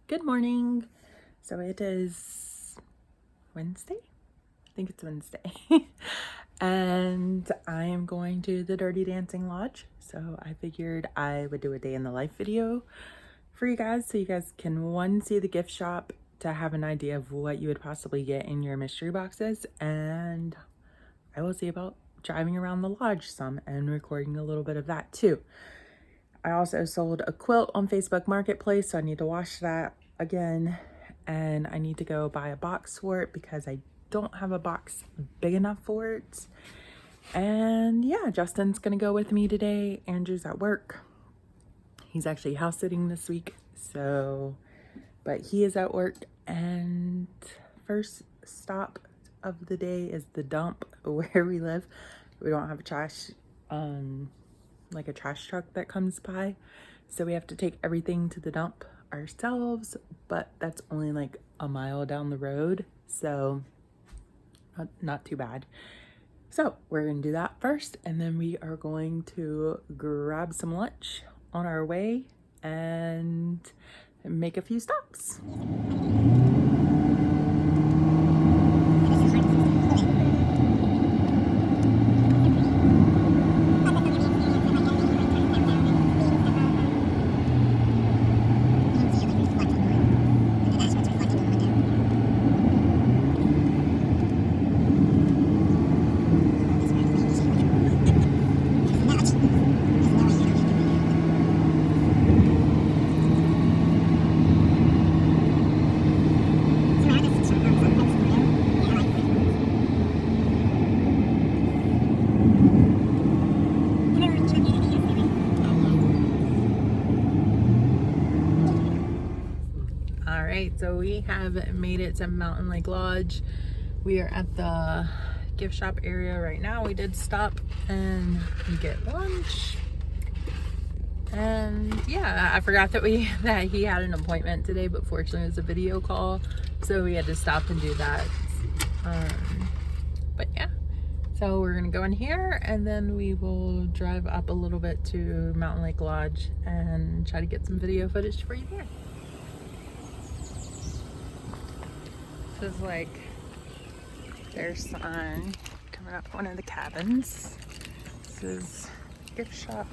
Good morning. So it is Wednesday? I think it's Wednesday. And I am going to the Dirty Dancing Lodge. So I figured I would do a day in the life video for you guys so you guys can see the gift shop to have an idea of what you would possibly get in your mystery boxes, and I will see about driving around the lodge some and recording a little bit of that too. I also sold a quilt on Facebook Marketplace, so I need to wash that again, and I need to go buy a box for it because I don't have a box big enough for it. And yeah, Justin's gonna go with me today. Andrew's at work. He's actually house sitting this week, but he is at work. And first stop of the day is the dump where we live. We don't have a trash like a trash truck that comes by, so we have to take everything to the dump ourselves, but that's only like a mile down the road, so not too bad. So we're gonna do that first, and then we are going to grab some lunch on our way and make a few stops. So we have made it to Mountain Lake Lodge. We are at the gift shop area right now. We did stop and get lunch. And yeah, I forgot that he had an appointment today, but fortunately it was a video call, so we had to stop and do that. But yeah, so we're gonna go in here and then we will drive up a little bit to Mountain Lake Lodge and try to get some video footage for you there. This is like their sign coming up one of the cabins. This is gift shop.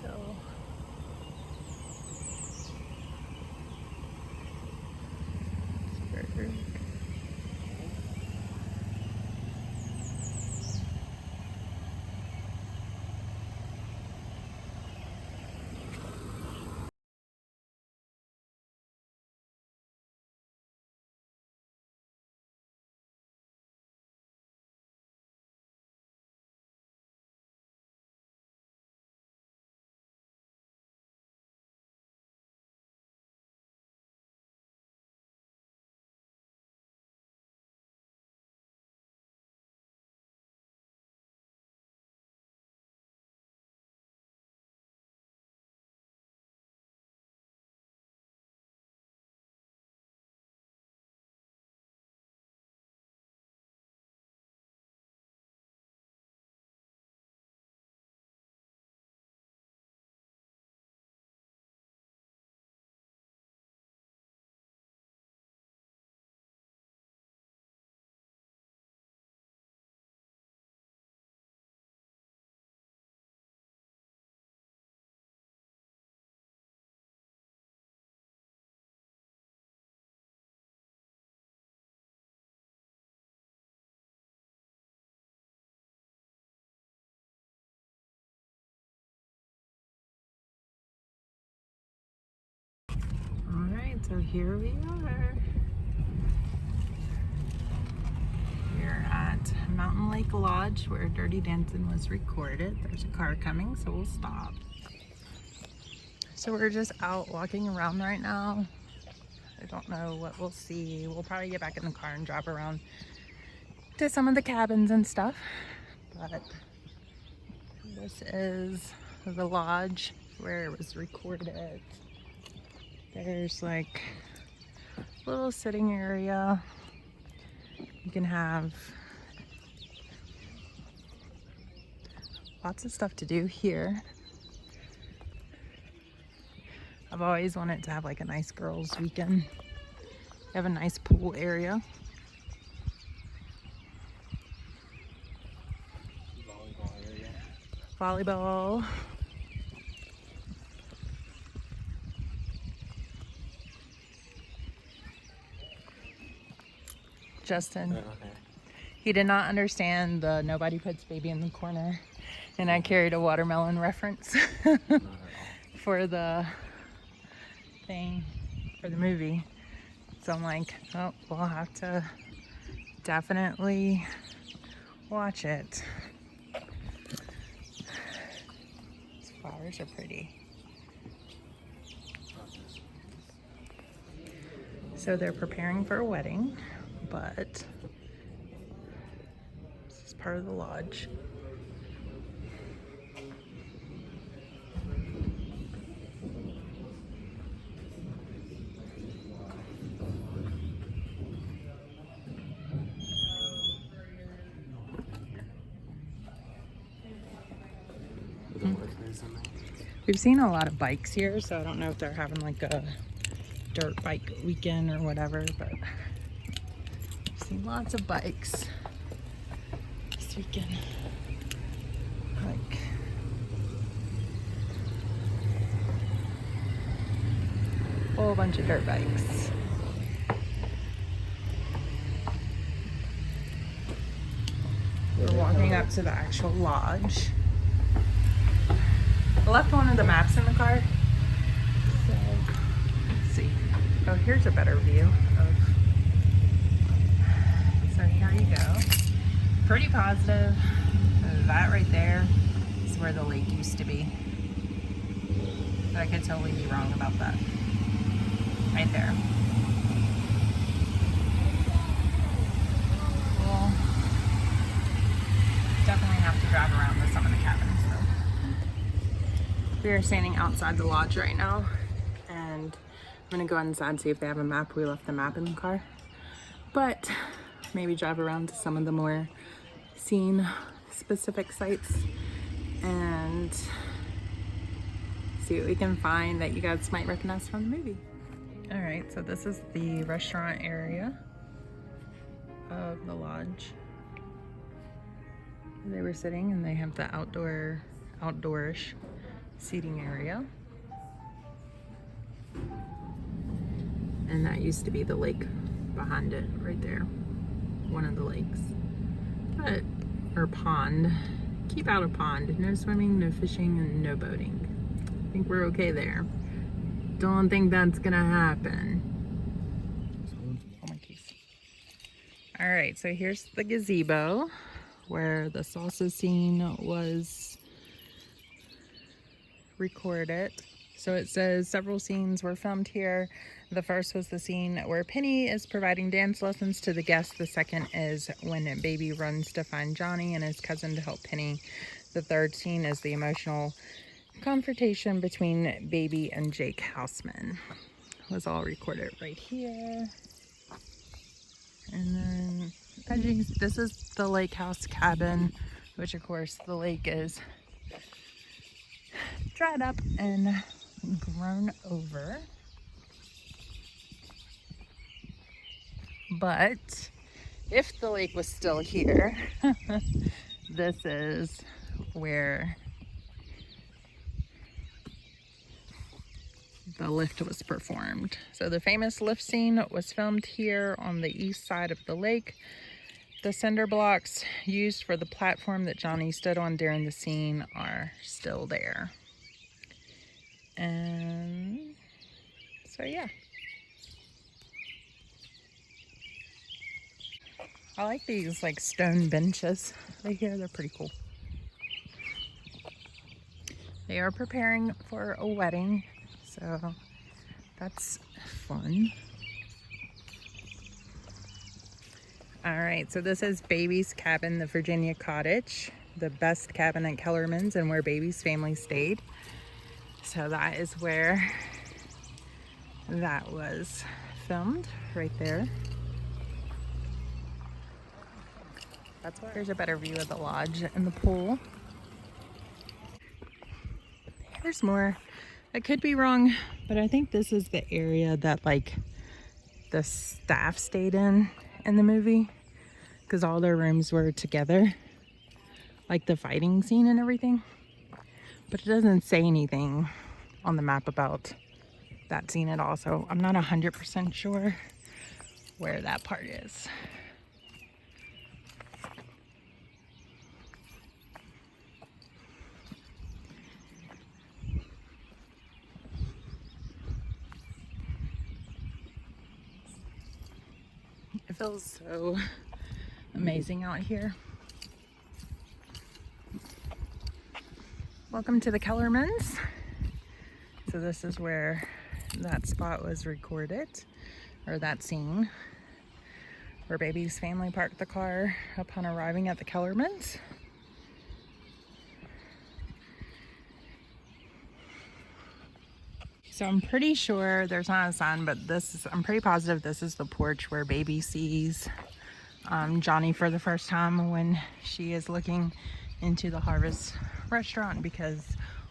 So so here we are. We're at Mountain Lake Lodge where Dirty Dancing was recorded. There's a car coming, so we'll stop. So we're just out walking around right now. I don't know what we'll see. We'll probably get back in the car and drive around to some of the cabins and stuff. But this is the lodge where it was recorded. There's like a little sitting area. You can have lots of stuff to do here. I've always wanted to have like a nice girls' weekend. They have a nice pool area. Volleyball. Justin, he did not understand the nobody puts baby in the corner, and I carried a watermelon reference for the thing, for the movie. So I'm like, oh, we'll have to definitely watch it. These flowers are pretty. So they're preparing for a wedding, but this is part of the lodge. We've seen a lot of bikes here, so I don't know if they're having like a dirt bike weekend or whatever, but I've seen lots of bikes this weekend. Like a whole bunch of dirt bikes. We're walking up to the actual lodge. I left one of the maps in the car. So, let's see. Oh, here's a better view of. So here you go. Pretty positive. That right there is where the lake used to be. But I could totally be wrong about that. Right there. We'll definitely have to drive around to some of the cabins though. We are standing outside the lodge right now, and I'm gonna go inside and see if they have a map. We left the map in the car, but maybe drive around to some of the more scene specific sites and see what we can find that you guys might recognize from the movie. All right, so this is the restaurant area of the lodge. They were sitting, and they have the outdoorish seating area. And that used to be the lake behind it right there. One of the lakes. But, or pond. Keep out of pond. No swimming, no fishing, and no boating. I think we're okay there. Don't think that's gonna happen. Oh, my keys. All right, so here's the gazebo where the salsa scene was recorded. So it says several scenes were filmed here. The first was the scene where Penny is providing dance lessons to the guests. The second is when Baby runs to find Johnny and his cousin to help Penny. The third scene is the emotional confrontation between Baby and Jake Houseman. It was all recorded right here. And then this is the lake house cabin, which of course the lake is dried up and grown over. But if the lake was still here, this is where the lift was performed. So the famous lift scene was filmed here on the east side of the lake. The cinder blocks used for the platform that Johnny stood on during the scene are still there. And so yeah. I like these like stone benches right here. They're pretty cool. They are preparing for a wedding, so that's fun. All right, so this is Baby's cabin, the Virginia cottage, the best cabin at Kellerman's and where Baby's family stayed. So that is where that was filmed, right there. That's where. Here's a better view of the lodge and the pool. Here's more. I could be wrong, But I think this is the area that like the staff stayed in the movie, because all their rooms were together, like the fighting scene and everything. But it doesn't say anything on the map about that scene at all, so I'm not 100% sure where that part is. It feels so amazing out here. Welcome to the Kellermans. So this is where that spot was recorded, or that scene, where Baby's family parked the car upon arriving at the Kellermans. So I'm pretty sure there's not a sign, but I'm pretty positive this is the porch where Baby sees Johnny for the first time when she is looking into the Harvest restaurant, because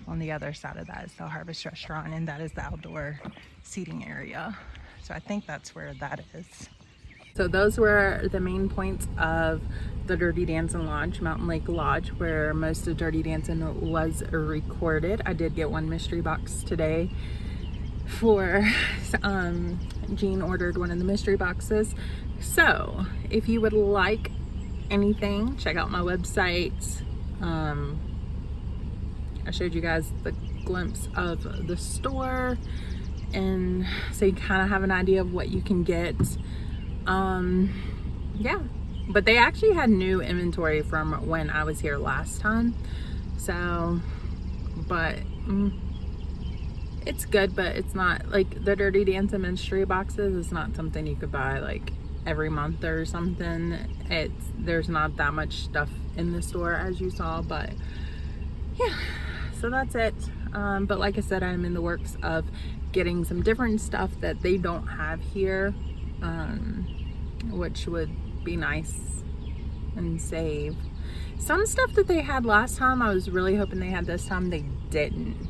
on the other side of that is the Harvest restaurant, and that is the outdoor seating area. So I think that's where that is. So those were the main points of the Dirty Dancing Lodge, Mountain Lake Lodge, where most of Dirty Dancing was recorded. I did get one mystery box today for Jean ordered one of the mystery boxes. So if you would like anything, check out my website. I showed you guys the glimpse of the store, and so you kind of have an idea of what you can get. Yeah, but they actually had new inventory from when I was here last time, so but it's good, but it's not like the Dirty Dancing mystery boxes. It's not something you could buy like every month or something. There's not that much stuff in the store, as you saw, but yeah, so that's it. But like I said, I'm in the works of getting some different stuff that they don't have here, which would be nice and save some stuff that they had last time. I was really hoping they had this time. They didn't.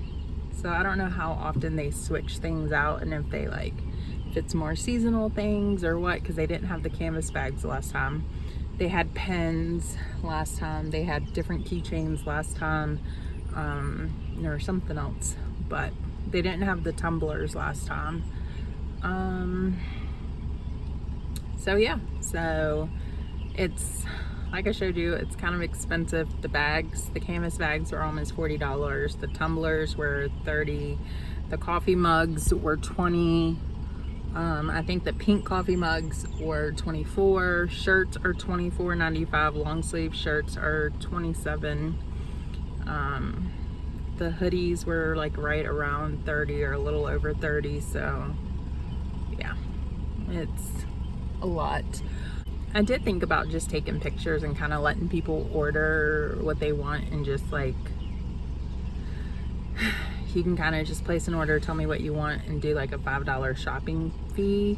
So I don't know how often they switch things out, and if it's more seasonal things or what, because they didn't have the canvas bags last time. They had pens last time. They had different keychains last time, or something else, but they didn't have the tumblers last time. So yeah, so it's like I showed you, it's kind of expensive. The bags, the canvas bags were almost $40. The tumblers were $30. The coffee mugs were $20. I think the pink coffee mugs were $24. Shirts are $24.95. Long sleeve shirts are $27. The hoodies were like right around $30 or a little over $30. So yeah, it's a lot. I did think about just taking pictures and kind of letting people order what they want, and just like, you can kind of just place an order, tell me what you want, and do like a $5 shopping fee.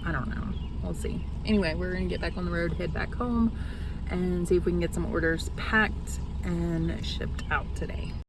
I don't know, we'll see. Anyway, we're gonna get back on the road, head back home, and see if we can get some orders packed and shipped out today.